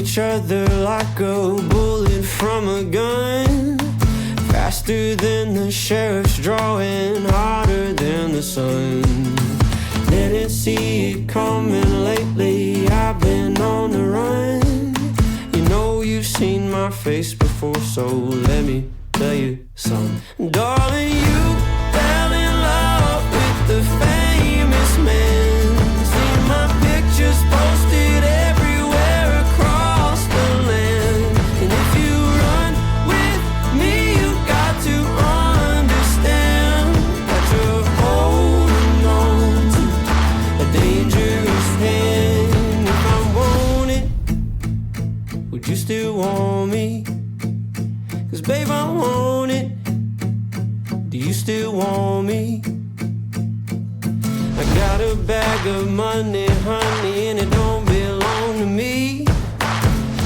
each other like a bullet from a gun. Faster than the sheriff's drawing, hotter than the sun. Didn't see it coming lately, I've been on the run. You know you've seen my face before, so let me tell you something. Darling, you fell in love with the famous man. See my pictures posted everywhere across the land. And if you run with me, you got to understand that you're holding on to a dangerous hand. If I want it, would you still want me? 'Cause babe, I want it. Do you still want me? I got a bag of money, honey, and it don't belong to me.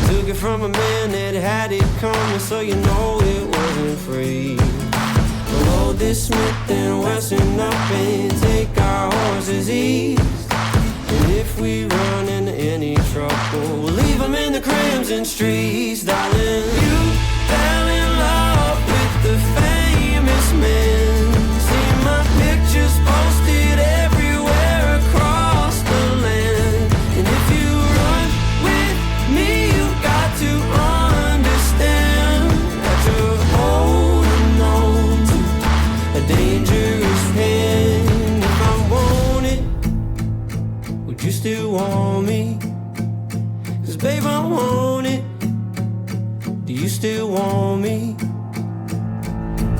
Took it from a man that had it coming, so you know it wasn't free. We'll load this Smith and Wesson up and take our horses east. And if we run into any trouble, we'll leave them in the crimson streets. Darling, you fell in love with the famous man. See my pictures posted everywhere across the land. And if you run with me, you got to understand that you're holding on to a dangerous hand. If I want it, would you still want me? 'Cause babe, I want it. Do you still want me?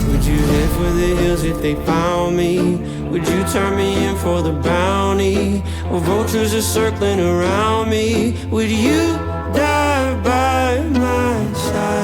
Would you head for the hills if they found me? Would you turn me in for the bounty? Or vultures are circling around me? Would you die by my side?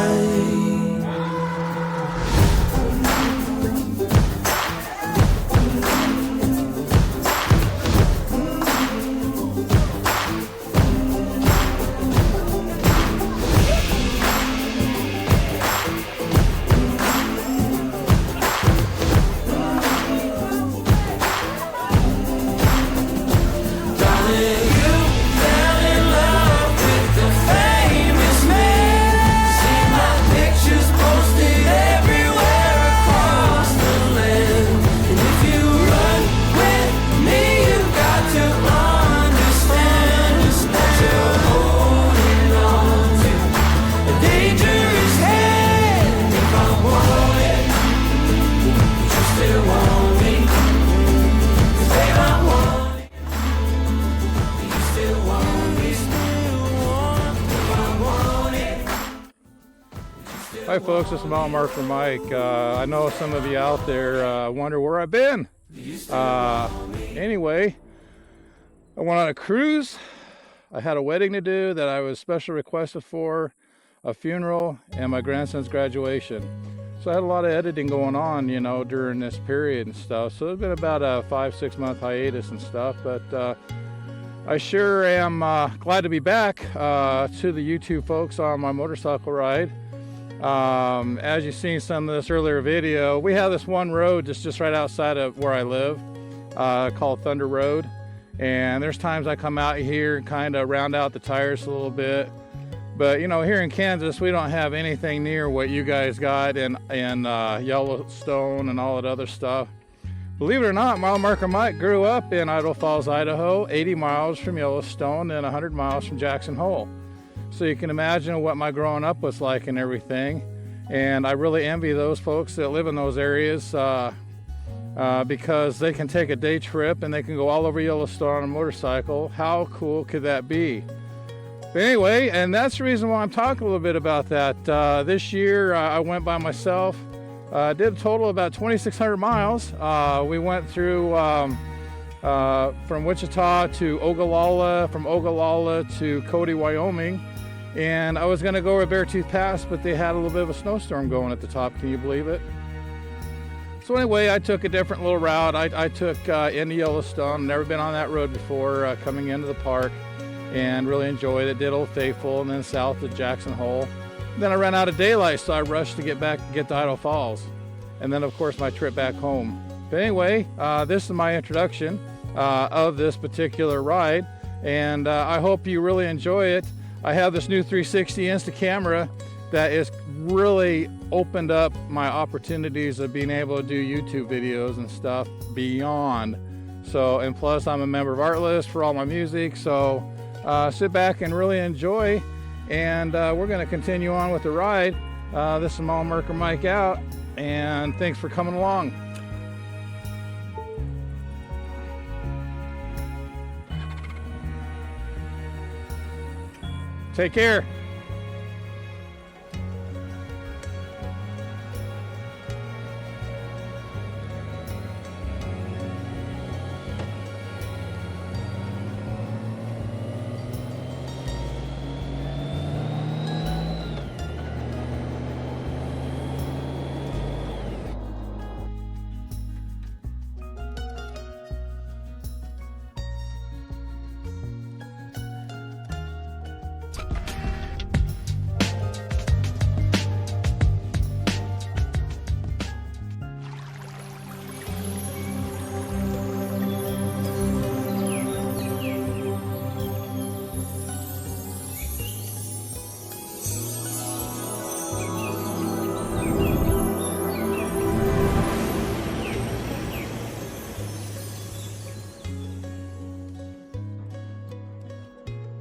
Hi folks, this is Mile Marker Mike. I know some of you out there wonder where I've been. Anyway, I went on a cruise. I had a wedding to do that I was special requested for, a funeral, and my grandson's graduation. So I had a lot of editing going on, you know, during this period and stuff. So it's been about a 5-6 month hiatus and stuff, but I sure am glad to be back to the YouTube folks on my motorcycle ride. As you've seen some of this earlier video, we have this one road that's just right outside of where I live, called Thunder Road. And there's times I come out here and kind of round out the tires a little bit. But you know, here in Kansas, we don't have anything near what you guys got in Yellowstone and all that other stuff. Believe it or not, Mile Marker Mike grew up in Idaho Falls, Idaho, 80 miles from Yellowstone and 100 miles from Jackson Hole. So you can imagine what my growing up was like and everything. And I really envy those folks that live in those areas because they can take a day trip and they can go all over Yellowstone on a motorcycle. How cool could that be? But anyway, and that's the reason why I'm talking a little bit about that. This year I went by myself. Did a total of about 2,600 miles. We went through from Wichita to Ogallala, from Ogallala to Cody, Wyoming. And I was going to go over Beartooth Pass, but they had a little bit of a snowstorm going at the top. Can you believe it? So anyway, I took a different little route. I took into Yellowstone. Never been on that road before, coming into the park, and really enjoyed it. Did Old Faithful and then south to Jackson Hole. Then I ran out of daylight, so I rushed to get back and get to Idaho Falls. And then, of course, my trip back home. But anyway, this is my introduction of this particular ride, and I hope you really enjoy it. I have this new 360 Insta camera that is really opened up my opportunities of being able to do YouTube videos and stuff beyond. So, and plus I'm a member of Artlist for all my music. So sit back and really enjoy. And we're gonna continue on with the ride. This is Mall Merker Mike out, and thanks for coming along. Take care.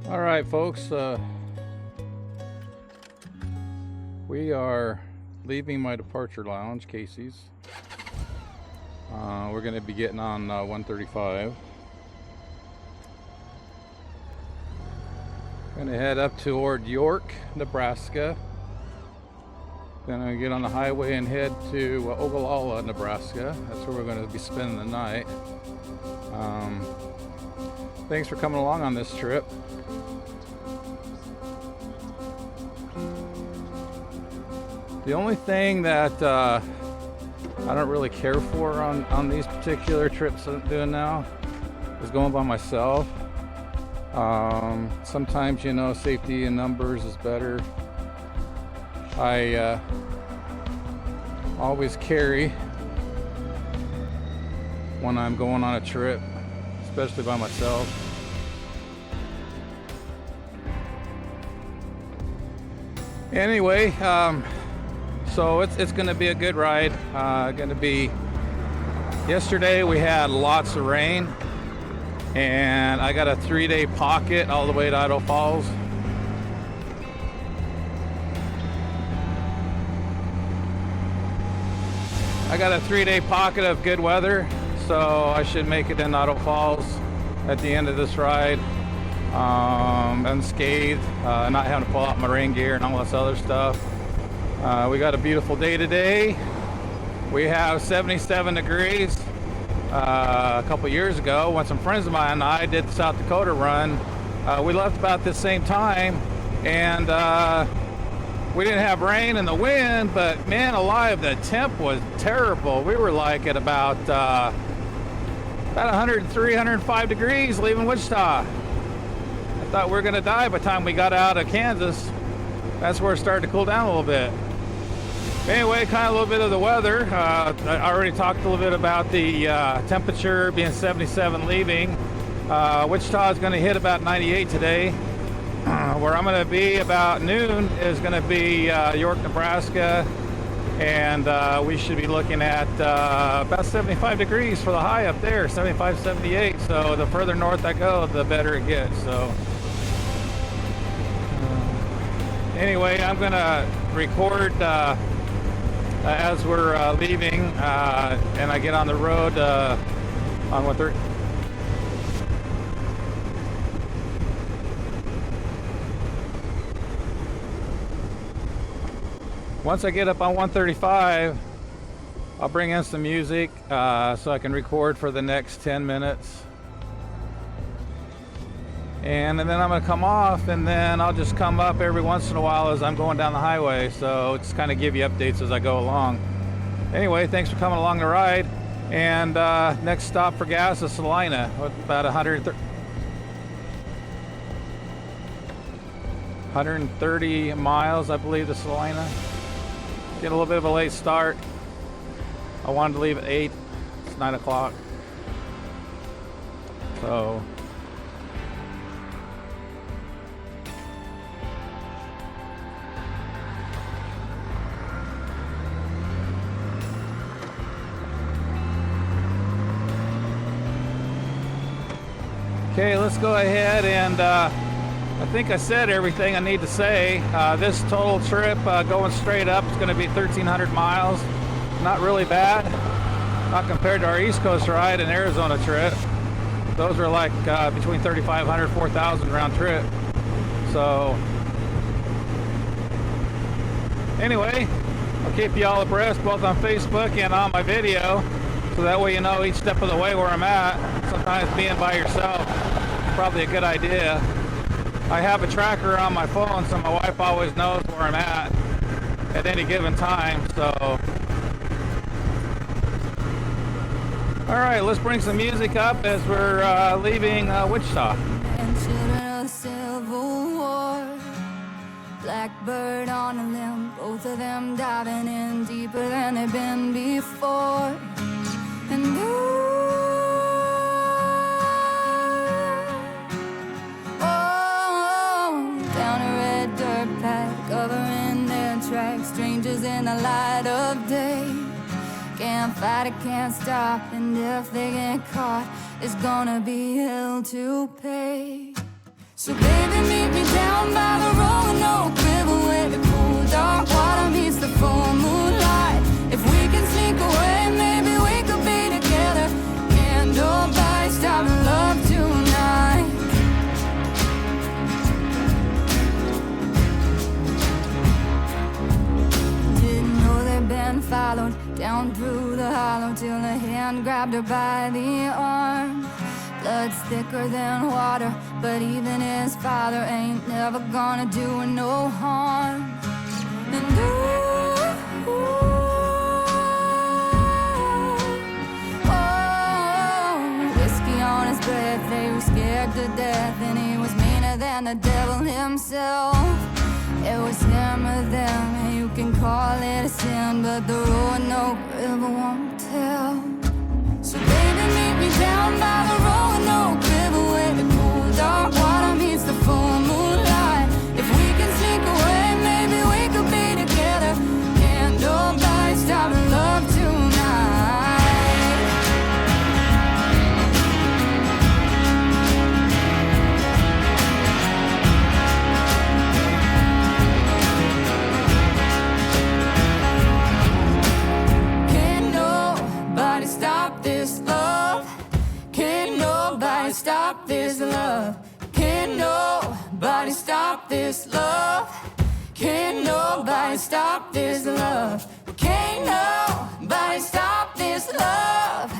All right, folks, we are leaving my departure lounge, Casey's. We're going to be getting on 135. Going to head up toward York, Nebraska. Then I get on the highway and head to Ogallala, Nebraska. That's where we're going to be spending the night. Thanks for coming along on this trip. The only thing that I don't really care for on these particular trips I'm doing now is going by myself. Sometimes, you know, safety in numbers is better. I always carry when I'm going on a trip, especially by myself. Anyway, so it's going to be a good ride. Yesterday we had lots of rain, and I got a 3-day pocket all the way to Idaho Falls. I got a 3-day pocket of good weather, so I should make it in Idaho Falls at the end of this ride, unscathed, not having to pull out my rain gear and all this other stuff. We got a beautiful day today. We have 77 degrees. A couple years ago, when some friends of mine and I did the South Dakota run, we left about the same time, and we didn't have rain and the wind, but man alive, the temp was terrible. We were like at about 103, 105 degrees leaving Wichita. I thought we were gonna die by the time we got out of Kansas. That's where it started to cool down a little bit. Anyway, kind of a little bit of the weather. I already talked a little bit about the temperature being 77 leaving. Wichita is going to hit about 98 today. Where I'm going to be about noon is going to be York, Nebraska. And we should be looking at about 75 degrees for the high up there, 75, 78. So the further north I go, the better it gets. So anyway, I'm going to record as we're leaving, and I get on the road on 130. Once I get up on 135, I'll bring in some music so I can record for the next 10 minutes. And then I'm going to come off, and then I'll just come up every once in a while as I'm going down the highway. So it's kind of give you updates as I go along. Anyway, thanks for coming along the ride. And next stop for gas is Salina, about 130 miles, I believe, to Salina. Get a little bit of a late start. I wanted to leave at 8. It's 9 o'clock. So Okay, let's go ahead and I think I said everything I need to say. This total trip going straight up is going to be 1,300 miles. Not really bad, not compared to our East Coast ride and Arizona trip. Those are like between 3,500 and 4,000 round trip. So anyway, I'll keep you all abreast both on Facebook and on my video, so that way you know each step of the way where I'm at. Sometimes being by yourself is probably a good idea. I have a tracker on my phone, so my wife always knows where I'm at any given time. So all right, let's bring some music up as we're leaving Wichita. And children of the Civil War, blackbird on a limb, both of them diving in deeper than they've been before. And down a red dirt path, covering their tracks, strangers in the light of day. Can't fight it, can't stop, and if they get caught, it's gonna be hell to pay. So baby, meet me down by the Roanoke River, where the cool dark water meets the full moonlight. If we can sneak away, maybe we could be together. Can't nobody stop love tonight. Didn't know they'd been followed down through the hollow till a hand grabbed her by the arm. Blood's thicker than water, but even his father ain't never gonna do her no harm. And whiskey on his breath, they were scared to death, and he was meaner than the devil himself. It was him or them, and you can call it a sin, but the Roanoke River won't tell. So baby, meet me down by the Roanoke River, where the cool dark water meets the full moonlight. If we can sneak away, maybe we could be together. Can't nobody stop love tonight. Stop this love. Can't nobody stop this love. Can't nobody stop this love. Can't nobody stop this love. Can't nobody stop this love.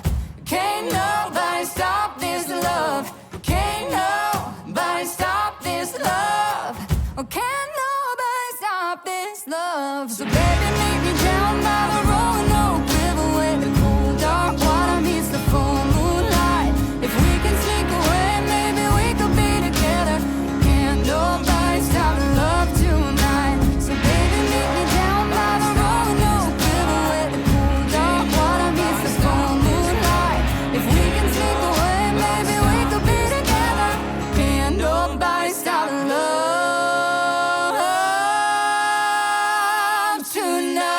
Can't nobody stop this love. Can't nobody stop this love. Oh, can't nobody stop this love. So baby, meet me down by the Roanoke River, where the cool dark water meets the full moonlight. If we can sneak away, maybe we could be together. Can't nobody stop love tonight. So baby, meet me down by the Roanoke River, where the cool dark water meets the full moonlight. If we can sneak away, maybe we could be together. Can't nobody stop love tonight.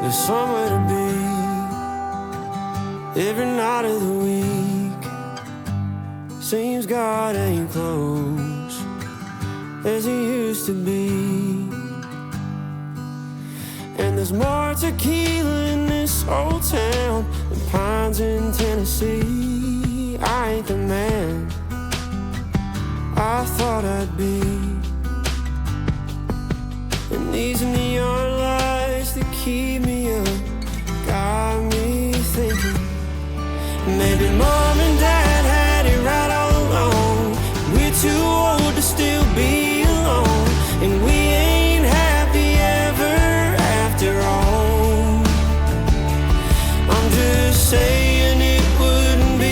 There's somewhere to be every night of the week. Seems God ain't close as he used to be. And there's more tequila in this old town than pines in Tennessee. I ain't the man I thought I'd be. And these neon lights that keep me up got me thinking, maybe mom and dad had it right all along. We're too old to still be alone, and we ain't happy ever after all. I'm just saying it wouldn't be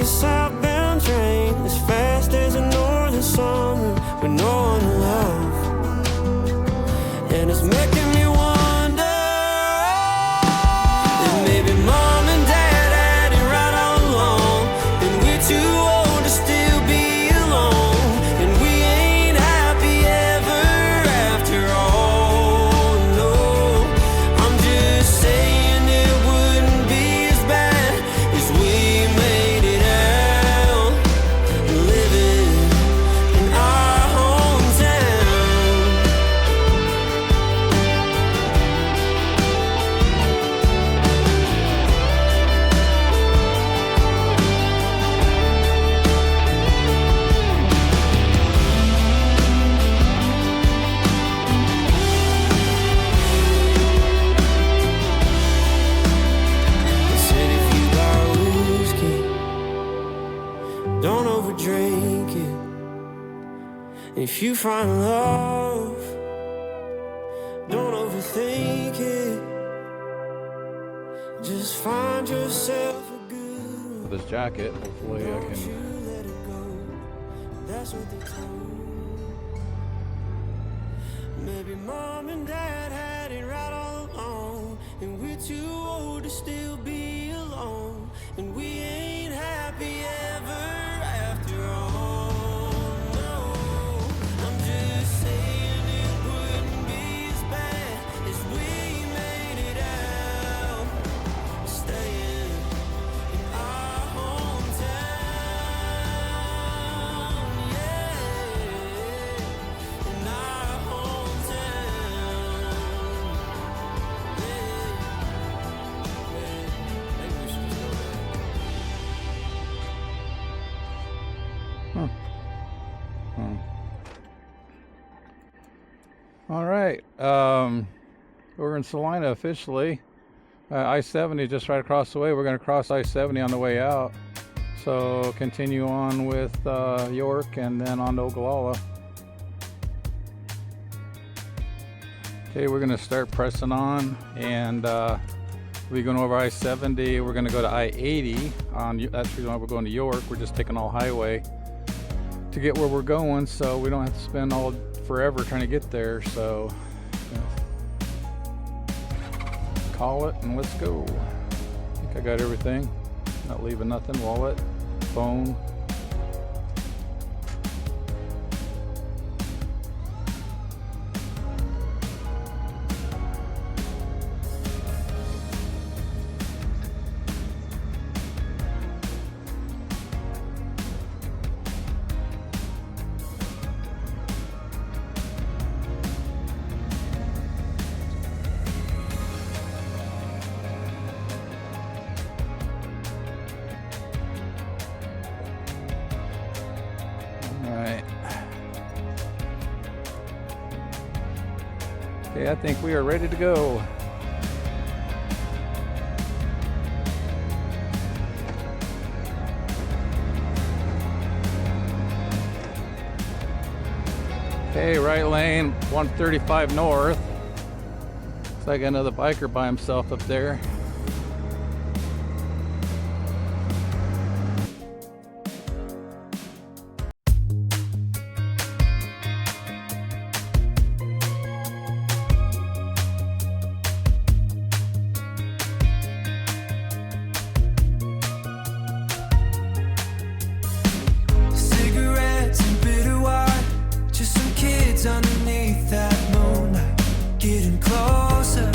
a southbound train, as fast as a northern summer with no one to love. And it's making me wonder if maybe mom and dad had it right all along, and we're too old to still be alone, and we ain't happy ever after all. No, I'm just saying it wouldn't be as bad as we made it out, living in our hometown. They said if you got whiskey, don't overdrink it. If you find love, don't overthink it. Just find yourself a good one. This jacket, hopefully I Don't can. you let it go. That's what they told. Maybe mom and dad had it right all along, and we're too old to still be alone, and we ain't happy ever after all. No, I'm just saying it wouldn't be as bad as we made it out, staying in our hometown. Yeah, in our hometown. Yeah, maybe we should just go there. All right, we're in Salina officially. I-70 just right across the way. We're going to cross I-70 on the way out. So continue on with York and then on to Ogallala. Okay, we're going to start pressing on, and we're going over I-70. We're going to go to I-80. That's the reason why we're going to York. We're just taking all highway to get where we're going, so we don't have to spend all forever trying to get there. So call it and let's go. I think I got everything, not leaving nothing. Wallet, phone. Okay, I think we are ready to go. Okay, right lane, 135 north. Looks like another biker by himself up there. Cigarettes and bitter wine, just some kids underneath that moonlight, getting closer.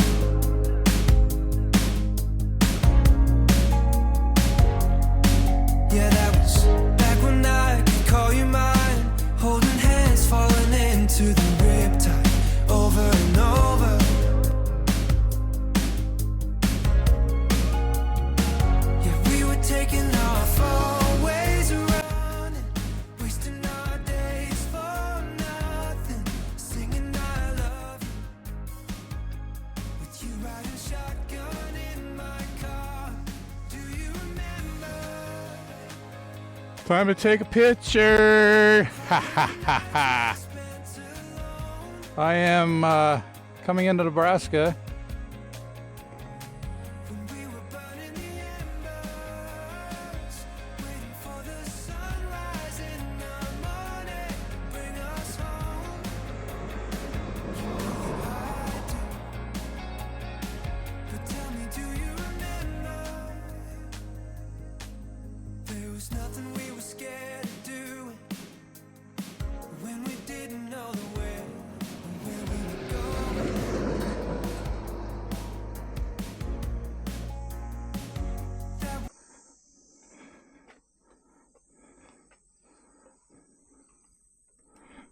Yeah, that was back when I could call you mine, holding hands, falling into the riptide, over and over. Yeah, we were taking off always running, wasting our days for nothing, singing I love you, with you riding shotgun in my car. Do you remember? Time to take a picture. Ha ha ha ha. I am coming into Nebraska. When we were burning the embers, waiting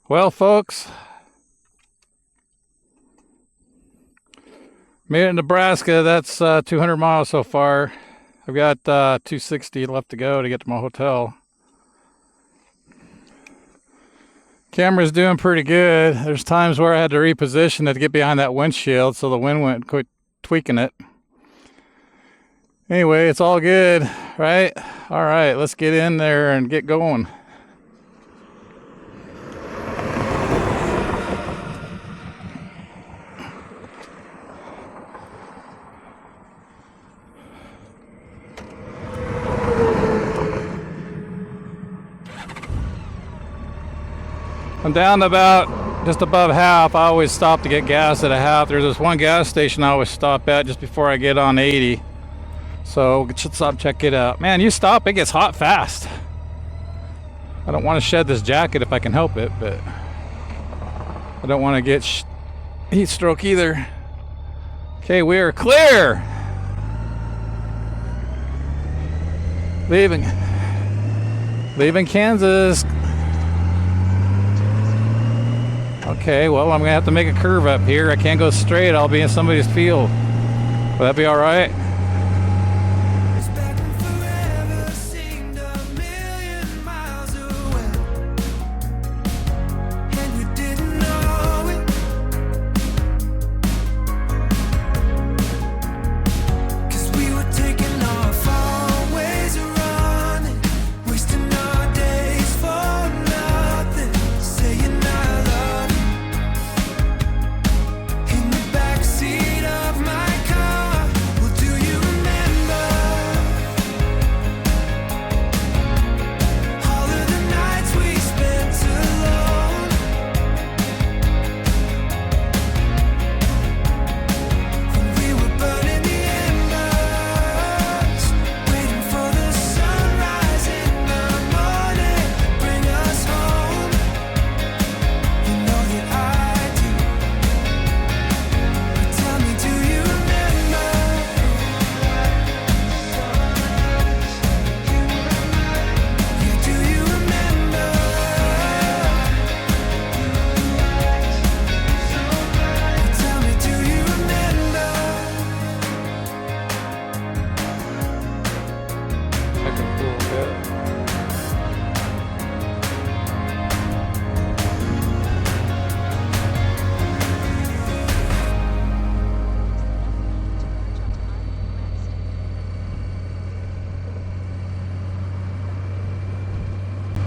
Well, folks, made it in Nebraska. That's 200 miles so far. I've got 260 left to go to get to my hotel. Camera's doing pretty good. There's times where I had to reposition it to get behind that windshield so the wind went quit tweaking it. Anyway, it's all good, right? All right, let's get in there and get going. I'm down to about just above half. I always stop to get gas at a half. There's this one gas station I always stop at just before I get on 80. So should stop, check it out. Man, you stop, it gets hot fast. I don't want to shed this jacket if I can help it, but I don't want to get heat stroke either. Okay, we are clear. Leaving Kansas. Okay, well, I'm gonna have to make a curve up here. I can't go straight. I'll be in somebody's field. Will that be all right?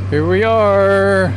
Here we are.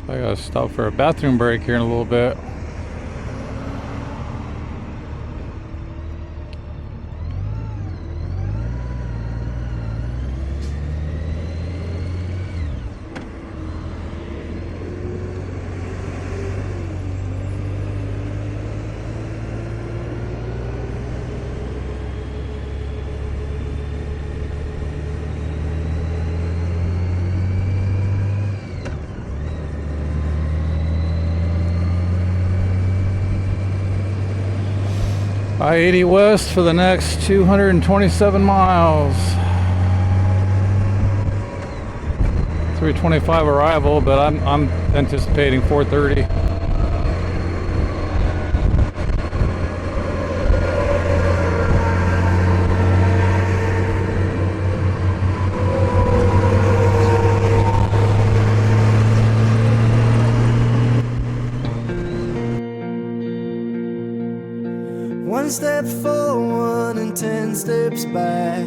I gotta stop for a bathroom break here in a little bit. I-80 west for the next 227 miles. 325 arrival, but I'm anticipating 430. One step forward and 10 steps back.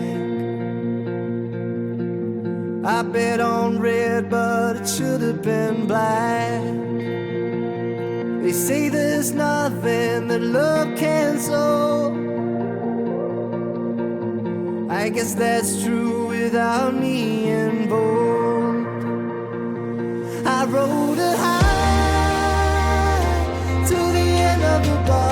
I bet on red, but it should have been black. They say there's nothing that love can solve. I guess that's true without me involved. I rode a high to the end of the bar.